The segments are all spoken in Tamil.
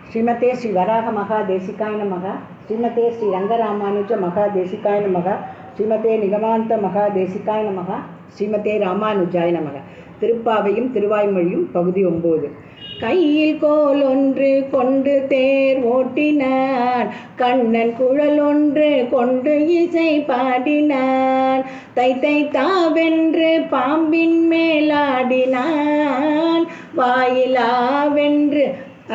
ஸ்ரீமதே ஸ்ரீ வராக மகாதேசிகாய நமக. ஸ்ரீமதே ஸ்ரீ ரங்கராமானுஜ மகாதேசிகாய நமக. ஸ்ரீமதே நிகமாந்த மகாதேசிகாய நமக. ஸ்ரீமதே ராமானுஜாய நமக. திருப்பாவையும் திருவாய்மொழியும் பகுதி 9. கையில் கோல் ஒன்று கொண்டு தேர் ஓட்டினான், கண்ணன் குழல் ஒன்று கொண்டு இசை பாடினான், தை தை தாவென்று பாம்பின் மேலாடினான், வாயிலாவென்று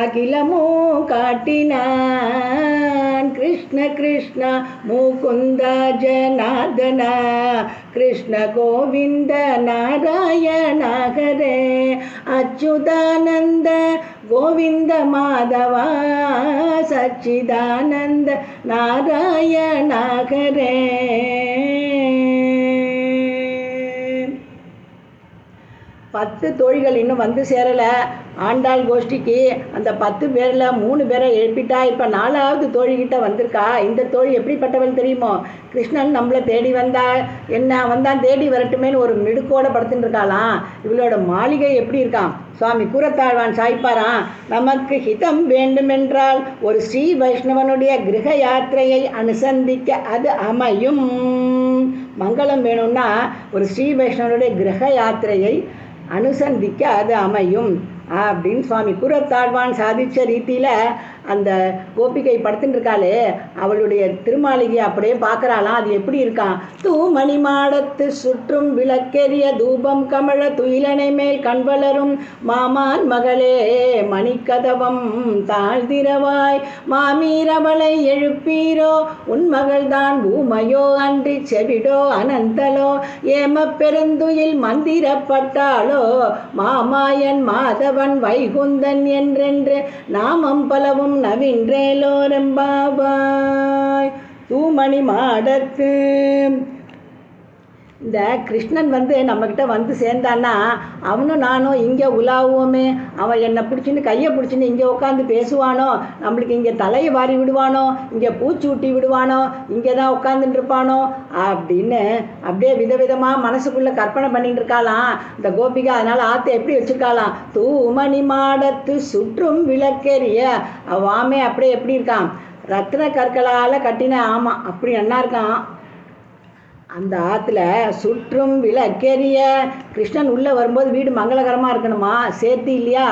அகிலமோ காட்டினான். கிருஷ்ண கிருஷ்ண முகுந்த ஜனார்தன, கிருஷ்ண கோவிந்த நாராயண ஹரே, அச்சுதானந்த கோவிந்த மாதவா, சச்சிதானந்த நாராயண ஹரே. பத்து தோழிகள் இன்னும் வந்து சேரலை ஆண்டாள் கோஷ்டிக்கு. அந்த 10 பேரில் 3 பேரை எழுப்பிட்டா. இப்போ 4வது தோழிகிட்ட வந்திருக்கா. இந்த தோழி எப்படிப்பட்டவள் தெரியுமோ? கிருஷ்ணன் நம்மளை தேடி வந்தான் தேடி வரட்டுமேன்னு ஒரு மிடுக்கோட படுத்துட்டு இருக்காளாம். இவளோட மாளிகை எப்படி இருக்கான்? சுவாமி கூறத்தாழ்வான் சாய்ப்பாரான், நமக்கு ஹிதம் வேண்டுமென்றால் ஒரு ஸ்ரீ வைஷ்ணவனுடைய கிரக யாத்திரையை அனுசந்திக்க அது அமையும். மங்களம் வேணும்னா ஒரு ஸ்ரீ வைஷ்ணவனுடைய கிரக யாத்திரையை அனுசந்திக்க அது அமையும் அப்படின்னு சுவாமி கூறத்தாழ்வான் சாதித்த ரீதியில் அந்த கோபிகை படுத்துட்டு இருக்காளே, அவளுடைய திருமாளிகையை அப்படியே பார்க்குறாளாம். அது எப்படி இருக்கான்? தூமணி மாடத்து சுற்றும் விளக்கெரிய தூபம் கமழ துயிலனை மேல் கண்வளரும் மாமான் மகளே, மணிக்கதவம் தாழ்திரவாய் மாமீரவளை எழுப்பீரோ, உன் மகள்தான் பூமையோ அன்றி செவிடோ அனந்தலோ, ஏம பெருந்துயில் மந்திரப்பட்டாளோ, மாமாயன் மாதவன் வைகுந்தன் என்றென்று நாமம் பலவும் நவின்றேலோரெம்பாவாய். தூமணி மாடத்து இந்த கிருஷ்ணன் நம்மக்கிட்ட வந்து சேர்ந்தான்னா அவனும் நானும் இங்கே உலாவுவோமே, அவன் என்னை பிடிச்சின்னு கையை பிடிச்சின்னு இங்கே உட்காந்து பேசுவானோ, நம்மளுக்கு இங்கே தலையை வாரி விடுவானோ, இங்கே பூச்சி ஊட்டி விடுவானோ, இங்கே தான் உட்காந்துட்டு இருப்பானோ அப்படின்னு அப்படியே விதவிதமாக மனசுக்குள்ளே கற்பனை பண்ணிட்டு இருக்காளாம் இந்த கோபிகா. அதனால் ஆற்றை எப்படி வச்சுருக்காளாம்? தூமணி மாடத்து சுற்றும் விளக்கெரிய வாமே அப்படியே எப்படி இருக்கான்? ரத்ன கற்களால் கட்டின ஆமாம் அப்படி நல்லா இருக்கான். அந்த ஆற்றுல சுற்றும் விளக்கெரிய கிருஷ்ணன் உள்ளே வரும்போது வீடு மங்களகரமாக இருக்கணுமா, சேர்த்து இல்லையா?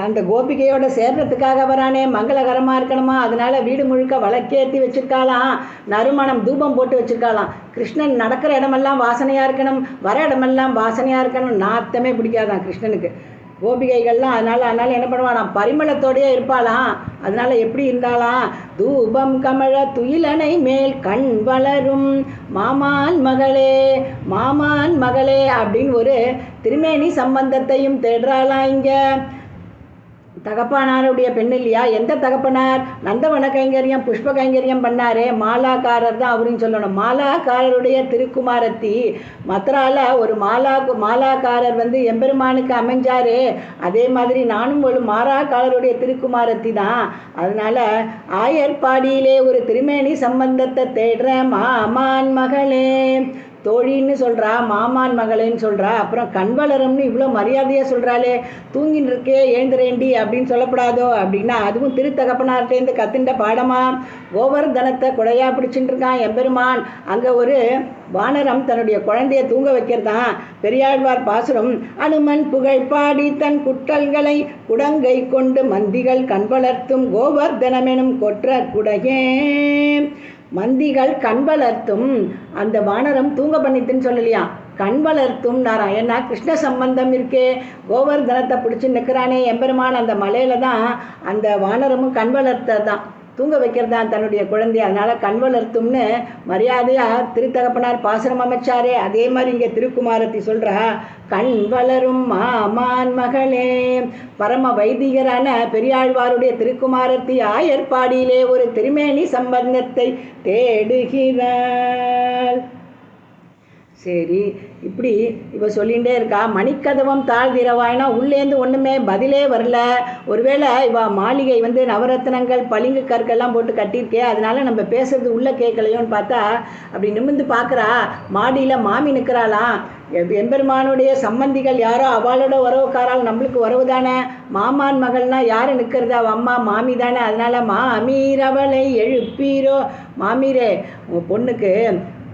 அந்த கோபிகையோட சேர்றதுக்காக வரானே, மங்களகரமாக இருக்கணுமா, அதனால் வீடு முழுக்க விளக்கேற்றி வச்சுருக்காளாம். நறுமணம் தூபம் போட்டு வச்சுருக்காளாம். கிருஷ்ணன் நடக்கிற இடமெல்லாம் வாசனையாக இருக்கணும், வர இடமெல்லாம் வாசனையாக இருக்கணும். நாத்தமே பிடிக்காதான் கிருஷ்ணனுக்கு. கோபிகைகள்லாம் அதனால் என்ன பண்ணுவாளாம்? பரிமளத்தோடையே இருப்பாளாம். அதனால் எப்படி இருந்தாலாம்? தூபம் கமழ துயிலனை மேல் கண் வளரும் மாமான் மகளே அப்படின்னு ஒரு திருமேனி சம்பந்தத்தையும் தேடுறாளாம். இங்கே தகப்பனாருடைய பெண் இல்லையா? எந்த தகப்பனார்? நந்தவன கைங்கரியம் புஷ்ப கைங்கரியம் பண்ணாரே, மாலாக்காரர் தான் அவருன்னு சொல்லணும். மாலாக்காரருடைய திருக்குமாரத்தி. மதுரால ஒரு மாலாக்காரர் எம்பெருமானுக்கு அமைஞ்சாரு. அதே மாதிரி நானும் ஒரு மாலாக்காரருடைய திருக்குமாரத்தி தான். அதனால ஆயர்பாடியிலே ஒரு திருமேனி சம்பந்தத்தை தேடுற மாமான் மகளே, தோழின்னு சொல்கிறா, மாமான் மகளேன்னு சொல்கிறா, அப்புறம் கண்வளரம்னு இவ்வளோ மரியாதையாக சொல்கிறாளே, தூங்கின்னு இருக்கே எழுந்துறேண்டி அப்படின்னு சொல்லப்படாதோ அப்படின்னா அதுவும் திருத்தகப்பனார்ட்டேருந்து கத்துண்ட பாடமா. கோவர்தனத்தை குடையா பிடிச்சிட்டு இருக்கான் எம்பெருமான். அங்கே ஒரு வானரம் தன்னுடைய குழந்தைய தூங்க வைக்கிறதான். பெரியாழ்வார் பாசுரம், அனுமன் புகழ் பாடி தன் குட்டல்களை குடங்கை கொண்டு மந்திகள் கண் வளர்த்தும் கோவர்தனமெனும் கொற்ற குடையே. மந்திகள் கண் வளர்த்தும் அந்த வானரம் தூங்க பண்ணிட்டுன்னு சொல்லலையா, கண் வளர்த்தும் நாராயணா. கிருஷ்ண சம்பந்தம் இருக்கே, கோவர்தனத்தை பிடிச்சி நிற்கிறானே எம்பெருமான் அந்த மலையில தான் அந்த வானரமும் கண் வளர்த்தான், தூங்க வைக்கிறதான் தன்னுடைய குழந்தைய. அதனால் கண் வளர்த்தும்னு மரியாதையாக திருத்தகப்பனார் பாசுரம் அமைச்சாரே, அதே மாதிரி இங்கே திருக்குமாரத்தி சொல்கிறா, கண் வளரும் மாமான் மகளே. பரம வைதிகரான பெரியாழ்வாருடைய திருக்குமாரத்தி ஆயர்பாடியிலே ஒரு திருமேனி சம்பந்தத்தை தேடுகிறாள். சரி, இப்படி இவ சொல்லிகிட்டே இருக்கா. மணிக்கதவம் தாழ்திரவாய்னா உள்ளேருந்து ஒன்றுமே பதிலே வரல. ஒருவேளை இவ மாளிகை வந்து நவரத்னங்கள் பளிங்கு கற்கள்லாம் போட்டு கட்டியிருக்கே, அதனால நம்ம பேசுறது உள்ளே கேட்கலையோன்னு பார்த்தா அப்படி நிமிர்ந்து பார்க்குறா. மாடியில் மாமி நிற்கிறாளாம். எம்பெருமானுடைய சம்பந்திகள் யாரோ அவளோட உறவுக்காரால் நம்மளுக்கு உறவு தானே. மாமான் மகள்னா யார் நிற்கிறது? அவள் அம்மா மாமி தானே. அதனால மாமீர் அவளை எழுப்பீரோ. மாமீரே, உங்கள் பொண்ணுக்கு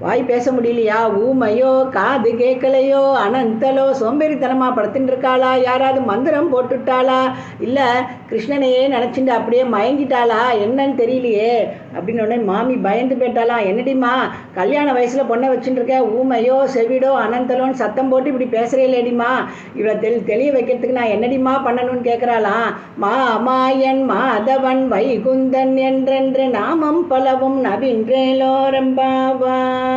வாய் பேச முடியலையா? ஊமையோ, காது கேட்கலையோ, அனந்தலோ, சோம்பேறித்தனமாக படுத்துட்டு இருக்காளா? யாராவது மந்திரம் போட்டுட்டாளா? இல்லை கிருஷ்ணனையே நினச்சிட்டு அப்படியே மயங்கிட்டாளா? என்னன்னு தெரியலையே அப்படின்னு உடனே மாமி பயந்து போயிட்டாளா. என்னடிம்மா கல்யாண வயசில் பொண்ணை வச்சுட்டு இருக்க, ஊமையோ செவிடோ அனந்தலோன்னு சத்தம் போட்டு இப்படி பேசுகிறேலேடிம்மா, இவளை தெளிய வைக்கிறதுக்கு நான் என்னடிம்மா பண்ணணும்னு கேட்குறாளாம். மாமாயன் மாதவன் வைகுந்தன் என்றென்று நாமம் பலவும் நவின்றேலோரம்பாவாய்.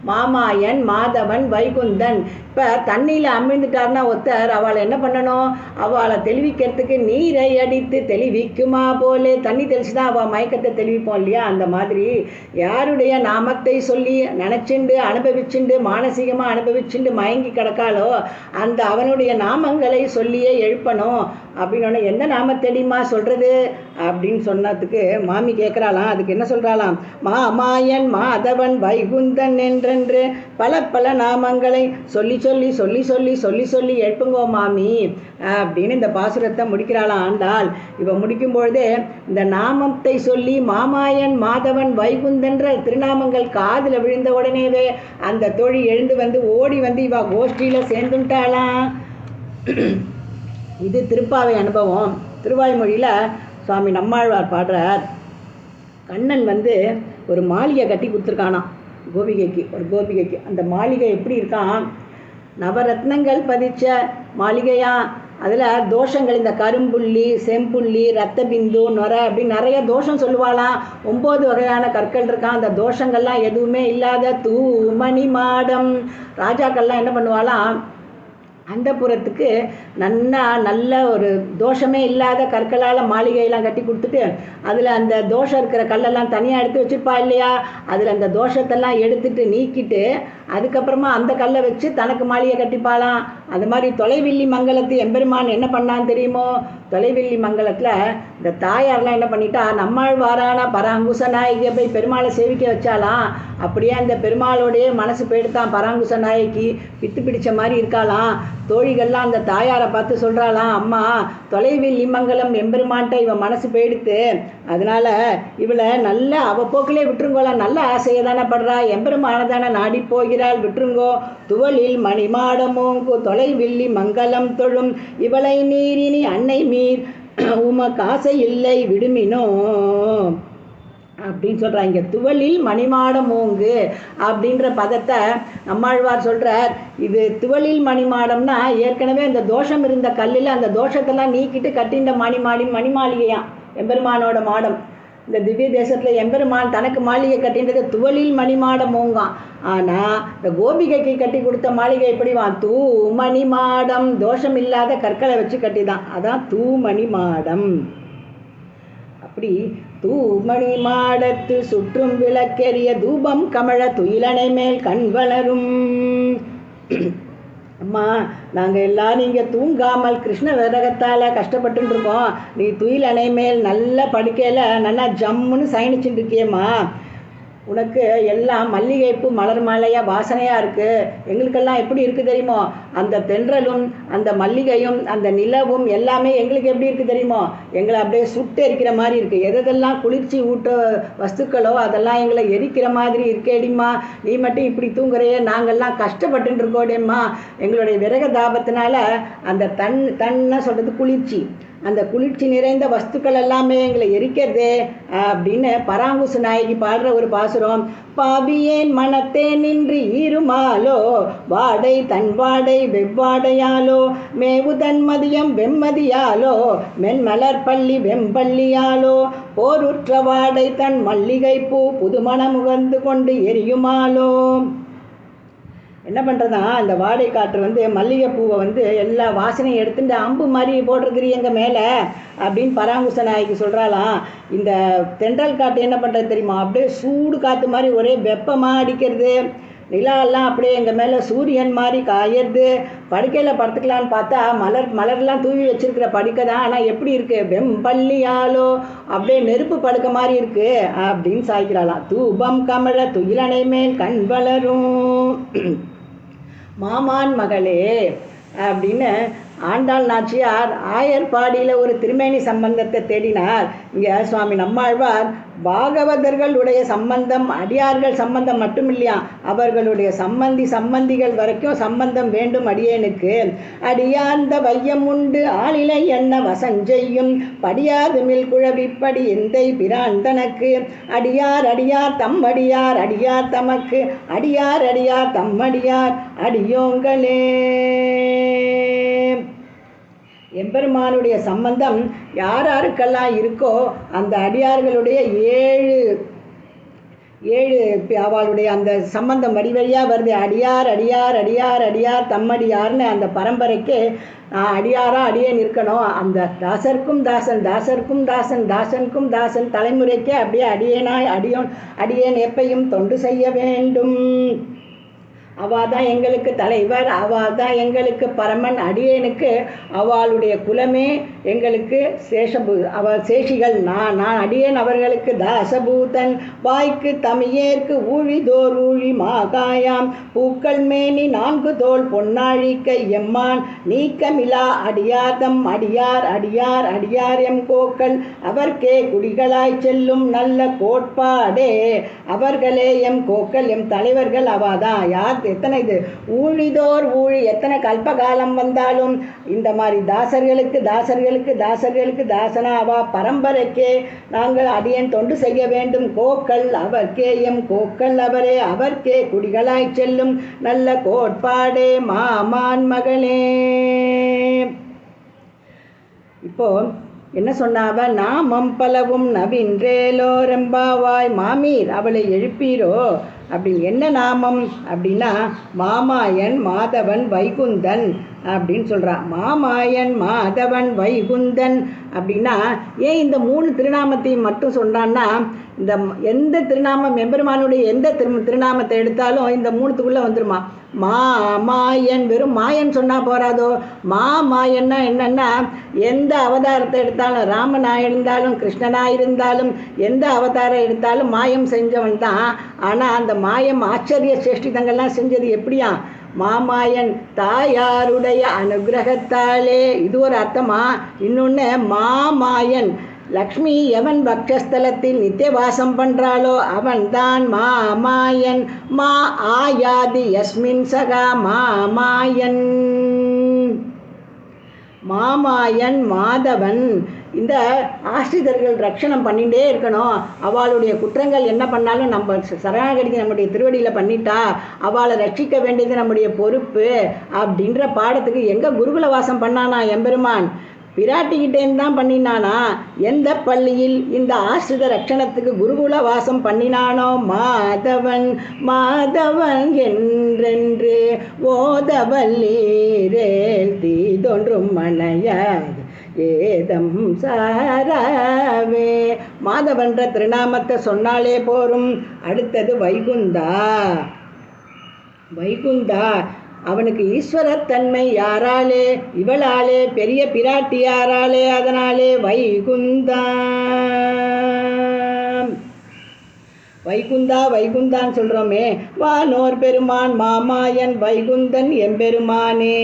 மாமாயன் மாதவன் வைகுந்தன். இப்போ தண்ணியில் அமிழ்ந்துட்டார்னா ஒருத்தர், அவளை என்ன பண்ணணும்? அவளை தெளிவிக்கிறதுக்கு நீரை அடித்து தெளிவிக்குமா போலே. தண்ணி தெளிச்சு தான் அவள் மயக்கத்தை தெளிவிப்போம் இல்லையா? அந்த மாதிரி யாருடைய நாமத்தை சொல்லி நினச்சிண்டு அனுபவிச்சுண்டு மானசீகமாக அனுபவிச்சுண்டு மயங்கி கிடக்காளோ அந்த அவனுடைய நாமங்களை சொல்லியே எழுப்பணும் அப்படின்னு. எந்த நாமத்தடிமா சொல்கிறது அப்படின்னு சொன்னதுக்கு மாமி கேட்குறாளாம். அதுக்கு என்ன சொல்கிறாளாம்? மாமாயன் மாதவன் வைகுந்தன் என்றென்று பல பல நாமங்களை சொல்லி சொல்லி சொல்லி சொல்லி சொல்லி சொல்லி எழுப்புங்கோ மாமி அப்படின்னு இந்த பாசுரத்தை முடிக்கிறாளாம் ஆண்டாள். இவ முடிக்கும்பொழுதே இந்த நாமத்தை சொல்லி மாமாயன் மாதவன் வைகுந்தன்ற திருநாமங்கள் காதில் விழுந்த உடனேவே அந்த தோழி எழுந்து வந்து ஓடி வந்து இவ கோஷ்டியில் சேர்ந்துட்டாளாம். இது திருப்பாவை அனுபவம். திருவாய்மொழியில் சுவாமி நம்மாழ்வார் பாடுறார். கண்ணன் வந்து ஒரு மாளிகை கட்டி கொடுத்துருக்கானாம் ஒரு கோபிகைக்கு. அந்த மாளிகை எப்படி இருக்கான்? நவரத்னங்கள் பதிச்ச மாளிகையா. அதில் தோஷங்கள், இந்த கரும்புள்ளி, செம்புள்ளி, ரத்த பிந்து, நொர அப்படின்னு நிறைய தோஷம் சொல்லுவாளாம். 9 வகையான கற்கள் இருக்கான். அந்த தோஷங்கள்லாம் எதுவுமே இல்லாத தூமணி மாடம். ராஜாக்கள்லாம் என்ன பண்ணுவாளாம்? அந்த புறத்துக்கு நல்ல ஒரு தோஷமே இல்லாத கற்களால் மாளிகையெல்லாம் கட்டி கொடுத்துட்டு அதில் அந்த தோஷம் இருக்கிற கல்லெல்லாம் தனியாக எடுத்து வச்சுருப்பா இல்லையா? அதில் அந்த தோஷத்தெல்லாம் எடுத்துட்டு நீக்கிட்டு அதுக்கப்புறமா அந்த கல்லை வச்சு தனக்கு மாளிகை கட்டிப்பாளாம். அது மாதிரி தொலைவில்லி மங்கலத்து எம்பெருமான் என்ன பண்ணான்னு தெரியுமோ? தொலைவில்லி மங்கலத்தில் இந்த தாயார்லாம் என்ன பண்ணிட்டா, நம்மாழ்வாரான பராங்குச நாயகியை போய் பெருமாளை சேவிக்க வச்சாலாம். அப்படியே அந்த பெருமாளோடைய மனசு போயிடுத்தான். பராங்குச நாயகி பித்து பிடிச்ச மாதிரி இருக்காளாம். தோழிகள்லாம் அந்த தாயாரை பார்த்து சொல்கிறாளாம், அம்மா தொலைவில்லி மங்கலம் எம்பெருமான்ட்ட இவன் மனசு போயிடுத்து, அதனால் இவளை நல்ல அவப்போக்கிலே விட்டுருங்கோலாம். நல்ல ஆசையை தானே படுறா, எம்பெருமான தானே நாடி போகிறாள், விட்டுருங்கோ. துவலில் மணிமாடமோங்கு தொலைவில்லி மங்கலம் தொழும் இவளை நீரினி அன்னை மீர் உமக்கு ஆசை இல்லை விடுமினோ அப்படின்னு சொல்கிறாங்க. துவலில் மணிமாடம் மூங்கு அப்படின்ற பதத்தை நம்மாழ்வார் சொல்கிறார். இது துவலில் மணிமாடம்னா ஏற்கனவே அந்த தோஷம் இருந்த கல்லில் அந்த தோஷத்தெல்லாம் நீக்கிட்டு கட்டின்ற மணிமாளிகையாம் எம்பெருமானோட மாடம். இந்த திவ்ய தேசத்தில் எம்பெருமான் தனக்கு மாளிகை கட்டின்றது துவலில் மணிமாடம் மூங்கான். ஆனால் இந்த கோபிகைக்கு கட்டி கொடுத்த மாளிகை எப்படிவான்? தூமணி மாடம். தோஷம் இல்லாத கற்களை வச்சு கட்டிதான், அதான் தூமணி மாடம். அப்படி தூமணி மாடத்து சுற்றும் விளக்கெரிய தூபம் கமழ துயிலனை மேல் கண் வளரும். அம்மா நாங்கள் எல்லாரும் இங்கே தூங்காமல் கிருஷ்ண விரகத்தால் கஷ்டப்பட்டுருக்கோம். நீ துயில் அணை மேல் நல்ல படுக்கையில் நல்லா ஜம்முன்னு சயனிச்சுட்டு இருக்கியம்மா. உனக்கு எல்லாம் மல்லிகைப்பூ மலர் மாலையாக வாசனையாக இருக்குது. எங்களுக்கெல்லாம் எப்படி இருக்குது தெரியுமோ? அந்த தென்றலும் அந்த மல்லிகையும் அந்த நிலவும் எல்லாமே எங்களுக்கு எப்படி இருக்குது தெரியுமோ? எங்களை அப்படியே சுட்டு எரிக்கிற மாதிரி இருக்குது. எதெல்லாம் குளிர்ச்சி ஊட்ட வஸ்துக்களோ அதெல்லாம் எங்களை எரிக்கிற மாதிரி இருக்கேடிம்மா. நீ மட்டும் இப்படி தூங்குறையே, நாங்கள்லாம் கஷ்டப்பட்டு இருக்கோடேம்மா. எங்களுடைய விரக தாபத்தினால அந்த தன்னை சொல்கிறது குளிர்ச்சி, அந்த குளிர்ச்சி நிறைந்த வஸ்துக்கள் எல்லாமே எங்களை எரிக்கிறதே அப்படின்னு பராங்குச நாயகி பாடுற ஒரு பாசுரம். பாவியேன் மனத்தே நின்று ஈருமாலோ வாடை தன் வாடை வெவ்வாடையாலோ மேவு தன் மதியம் வெம்மதியாலோ மென்மலர் பள்ளி வெம்பள்ளியாலோ போருற்ற வாடை தன் மல்லிகை பூ புதுமணம் முகந்து கொண்டு எரியுமாலோ. என்ன பண்ணுறதா, அந்த வாடை காற்று வந்து மல்லிகைப்பூவை வந்து எல்லா வாசனையும் எடுத்துட்டு அம்பு மாதிரி போட்டிருக்குறீ எங்கள் மேலே அப்படின்னு பராங்குச நாய்க்கு சொல்கிறாளாம். இந்த தென்றல் காற்று என்ன பண்ணுறது தெரியுமா? அப்படியே சூடு காற்று மாதிரி ஒரே வெப்பமாக அடிக்கிறது. நிலாலாம் அப்படியே எங்கள் மேலே சூரியன் மாதிரி காயறது. படுக்கையில் படுத்துக்கலான்னு பார்த்தா மலர்லாம் தூவி வச்சிருக்கிற படுக்கை தான், ஆனால் எப்படி இருக்குது, வெம்பள்ளியாலோ அப்படியே நெருப்பு படுக்கை மாதிரி இருக்குது அப்படின்னு சாய்க்கிறாளாம். தூபம் கமழ துயிலனை மேல் கண் வளரும் மாமான் மகளே அப்படின்னு ஆண்டாள் நாச்சியார் ஆயர்பாடியில் ஒரு திருமேனி சம்பந்தத்தை தேடினார். இங்கே சுவாமி நம்மாழ்வார் பாகவதர்களுடைய சம்பந்தம், அடியார்கள் சம்பந்தம் மட்டும் இல்லையா, அவர்களுடைய சம்பந்திகள் வரைக்கும் சம்பந்தம் வேண்டும் அடியேனுக்கு. அடியார்ந்த வையம் உண்டு ஆளிலை என்ன வசஞ்செய்யும் படியாது மில் குழவிப்படி எந்தை பிரான் தனக்கு அடியார் அடியார் தம்மடியார் அடியார் தமக்கு அடியார் அடியார் தம்மடியார் அடியோங்களே. எம்பெருமானுடைய சம்பந்தம் யாருக்கெல்லாம் இருக்கோ அந்த அடியார்களுடைய ஏழு அவளுடைய அந்த சம்பந்தம் வழி வழியாக வருது. அடியார் அடியார் அடியார் அடியார் தம்மடியார்னு அந்த பரம்பரைக்கு நான் அடியேன் இருக்கணும். அந்த தாசருக்கும் தாசன், தாசருக்கும் தாசன், தாசனுக்கும் தாசன் தலைமுறைக்கே அப்படியே அடியேன் எப்பையும் தொண்டு செய்ய வேண்டும். அவள் தான் எங்களுக்கு தலைவர், அவள் தான் எங்களுக்கு பரமன். அடியேனுக்கு அவளுடைய குலமே எங்களுக்கு அவள் சேஷிகள். நான் அடியேன் அவர்களுக்கு தாசபூதன். வாய்க்கு தமியேற்கு ஊழிதோர் ஊழி மாகாயாம் பூக்கள் மேனி 4 தோள் பொன்னாழிக்கை எம்மான் நீக்கமிலா அடியார்தம் அடியார் அடியார் அடியார் எம் கோக்கள் அவர்க்கே குடிகளாய் செல்லும் நல்ல கோட்பாடே. அவர்களே எம் கோக்கள், எம் தலைவர்கள். அவாதான் யார், எத்தனை இது ஊழிதோர் ஊழி, எத்தனை கல்பகாலம் வந்தாலும் இந்த மாதிரி தாசர்களுக்கு தாசர்களுக்கு தாசர்களுக்கு தாசனாவா பரம்பரைக்கே நாங்கள் அடியேன் தொண்டு செய்ய வேண்டும். கோக்கள் அவர்க்கே எம் கோக்கள் அவரே அவர்க்கே குடிகளாய் செல்லும் நல்ல கோட்பாடே மாமான் மகளே. இப்போ என்ன சொன்னாவ, நாமம் பலவும் நவின்றேலோ ரெம்பாவாய் மாமீர் அவளை எழுப்பீரோ அப்படின்னு. என்ன நாமம் அப்படின்னா மாமாயன் மாதவன் வைகுந்தன் அப்படின்னு சொல்கிறான். மாமாயன் மாதவன் வைகுந்தன் அப்படின்னா ஏன் இந்த 3 திருநாமத்தையும் மட்டும் சொன்னான்னா, இந்த எந்த திருநாமம் எம்பெருமானுடைய எந்த திருநாமத்தை எடுத்தாலும் இந்த 3த்துக்குள்ளே வந்துருமா. மாயன், வெறும் மாயன் சொன்னால் போகாதோ. மாயன்னா என்னென்னா எந்த அவதாரத்தை எடுத்தாலும், ராமனாக இருந்தாலும் கிருஷ்ணனாக இருந்தாலும் எந்த அவதாரம் எடுத்தாலும் மாயம் செஞ்சவன் தான். ஆனால் அந்த மாயம் ஆச்சரிய சேஷ்டிதங்கள்லாம் செஞ்சது எப்படியா, மாமாயன் தாயாருடைய அனுகிரகத்தாலே. இது ஒரு அர்த்தமா. இன்னொன்று மாமாயன் லக்ஷ்மி எவன் பக்ஷஸ்தலத்தில் நித்தியவாசம் பண்ணுறாளோ அவன் தான் மாமாயன். மா ஆயாதி யஸ்மின் சகா மாமாயன். மாமாயன் மாதவன் இந்த ஆசிரியர்கள் ரட்சணம் பண்ணிகிட்டே இருக்கணும். அவளுடைய குற்றங்கள் என்ன பண்ணாலும் நம்ம சரணாகதி நம்முடைய திருவடியில் பண்ணிட்டா அவளை ரட்சிக்க வேண்டியது நம்முடைய பொறுப்பு அப்படின்ற பாடத்துக்கு எங்கே குருகுல வாசம் பண்ணானா எம்பெருமான், பிராட்டிக்கிட்டேன்னு தான் பண்ணினானா. எந்த பள்ளியில் இந்த ஆசிரித ரட்சணத்துக்கு குருகுல வாசம் பண்ணினானோ மாதவன் மாதவன் என்றென்று ஓதவல்லீரேல் தீதொன்றும் மனையாது ஏதம் சாராவே. மாதவன்ற திருநாமத்தை சொன்னாலே போரும். அடுத்தது வைகுந்தா. வைகுந்தா அவனுக்கு ஈஸ்வரத்தன்மை யாராலே, இவளாலே, பெரிய பிராட்டி யாராலே, அதனாலே வைகுந்தா. வைகுந்தா வைகுந்தான்னு சொல்கிறோமே. வானோர் பெருமான் மாமாயன் வைகுந்தன் எம்பெருமானே.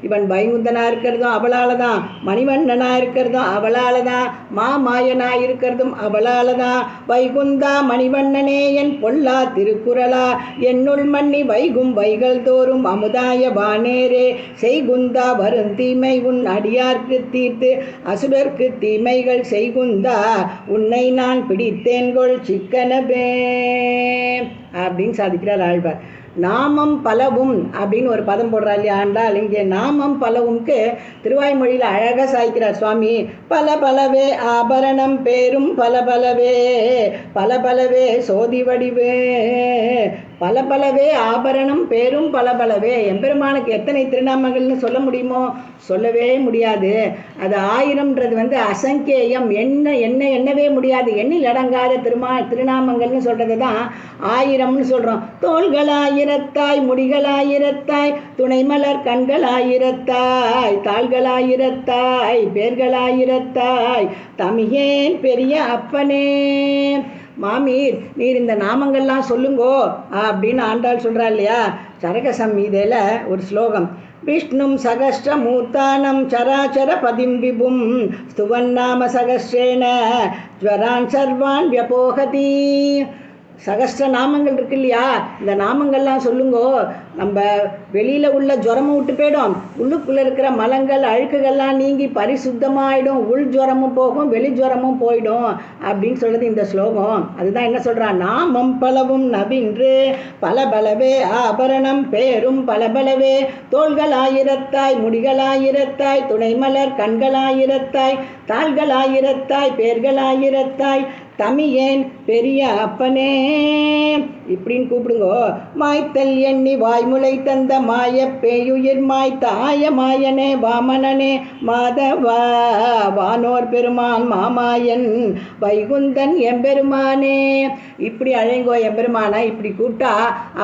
இவன் வைகுந்தனாக இருக்கிறதும் அவளால் தான், மணிவண்ணனாக இருக்கிறதும் அவளால் தான், மாமாயனாக இருக்கிறதும் அவளால் தான். வைகுந்தா மணிவண்ணனே என் பொல்லா திருக்குறளா என்னுள் மன்னி வைகும் வைகள் தோறும் அமுதாய வானேரே. செய்குந்தா வருந்தீமை உன் அடியார்க்கு தீர்த்து அசுரர்க்கு தீமைகள் செய்குந்தா உன்னை நான் பிடித்தேன்கொள் சிக்கன அப்படின்னு சாதிக்கிறார் ஆழ்வார். நாமம் பலவும் அப்படின்னு ஒரு பதம் போடுறா இல்லையா ஆண்டாள். இங்கே நாமம் பலவும்க்கு திருவாய்மொழியில் அழகாக சாய்க்கிறார் சுவாமி. பல பலவே ஆபரணம் பேரும் பல பலவே பல பலவே சோதி வடிவே பல பலவே ஆபரணம் பேரும் பல பலவே. எம்பெருமானுக்கு எத்தனை திருநாமங்கள்னு சொல்ல முடியுமோ? சொல்லவே முடியாது. அது 1000ன்றது வந்து அசங்கேயம், எண்ணவே முடியாது. எண்ணில் அடங்காத திருநாமங்கள்னு சொல்கிறது தான் 1000ன்னு சொல்கிறோம். தோள்களாயிரத்தாய், முடிகளாயிரத்தாய், துணைமலர் கண்களாயிரத்தாய், தாள்களாயிரத்தாய், பேர்களாயிரத்தாய், தமியேன் பெரிய அப்பனே. மாமீர், நீர் இந்த நாமங்கள்லாம் சொல்லுங்கோ அப்படின்னு ஆண்டாள் சொல்கிறா இல்லையா? சரக சம்ஹிதையில் ஒரு ஸ்லோகம். விஷ்ணும் சகஸ்ர மூத்தானம் சராச்சர பதிம் விபும் ஸ்துவன்னாம சகஸ்ரேன ஜ்வரான் சர்வான் வியபோகதி. சகஸ்ர நாமங்கள் இருக்கு இல்லையா? இந்த நாமங்கள்லாம் சொல்லுங்கோ, நம்ம வெளியில் உள்ள ஜுரமும் விட்டு போயிடும், உள்ளுக்குள்ளே இருக்கிற மலங்கள் அழுக்குகள்லாம் நீங்கி பரிசுத்தமாகிடும், உள் ஜுரமும் போகும், வெளி ஜுரமும் போயிடும் அப்படின்னு சொல்கிறது இந்த ஸ்லோகம். அதுதான் என்ன சொல்கிறா? நாமம் பலவும் நவின்று பல பலவே ஆபரணம் பேரும் பல பலவே, தோள்களாயிரத்தாய், முடிகளாயிரத்தாய், துணைமலர் கண்களாயிரத்தாய், தாள்களாயிரத்தாய், பேர்களாயிரத்தாய், தமியேன் பெரிய அப்பனே இப்படின்னு கூப்பிடுங்கோ. மாய்த்தல் எண்ணி வாய்முளை தந்த மாய பேயுயிர் மாய்த்தாய மாயனே வாமனனே மாதவா வானோர் பெருமான் மாமாயன் வைகுந்தன் எம்பெருமானே. இப்படி அழைங்கோ எம்பெருமானா. இப்படி கூப்பிட்டா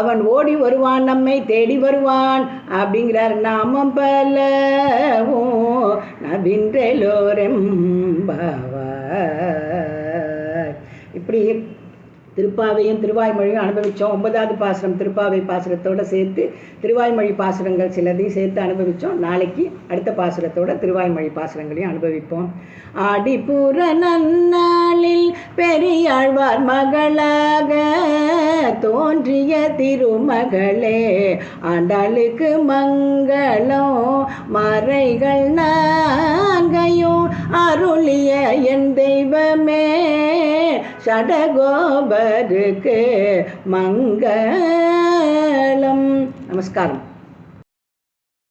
அவன் ஓடி வருவான், நம்மை தேடி வருவான் அப்படிங்கிறார். நாமம் பலவோ நவின்றெலோரெம்பாவா. இப்படி திருப்பாவையும் திருவாய்மொழியும் அனுபவித்தோம். 9வது பாசுரம் திருப்பாவை பாசுரத்தோடு சேர்த்து திருவாய்மொழி பாசுரங்கள் சிலதையும் சேர்த்து அனுபவித்தோம். நாளைக்கு அடுத்த பாசுரத்தோட திருவாய்மொழி பாசுரங்களையும் அனுபவிப்போம். ஆடிப்புற நன்னாளில் பெரியாழ்வார் மகளாக தோன்றிய திருமகளே ஆண்டாளுக்கு மங்களம். மறைகள் நான்கையும் அருளிய என் தெய்வமே ஷடகோபருக்கு மங்களம். நமஸ்காரம்.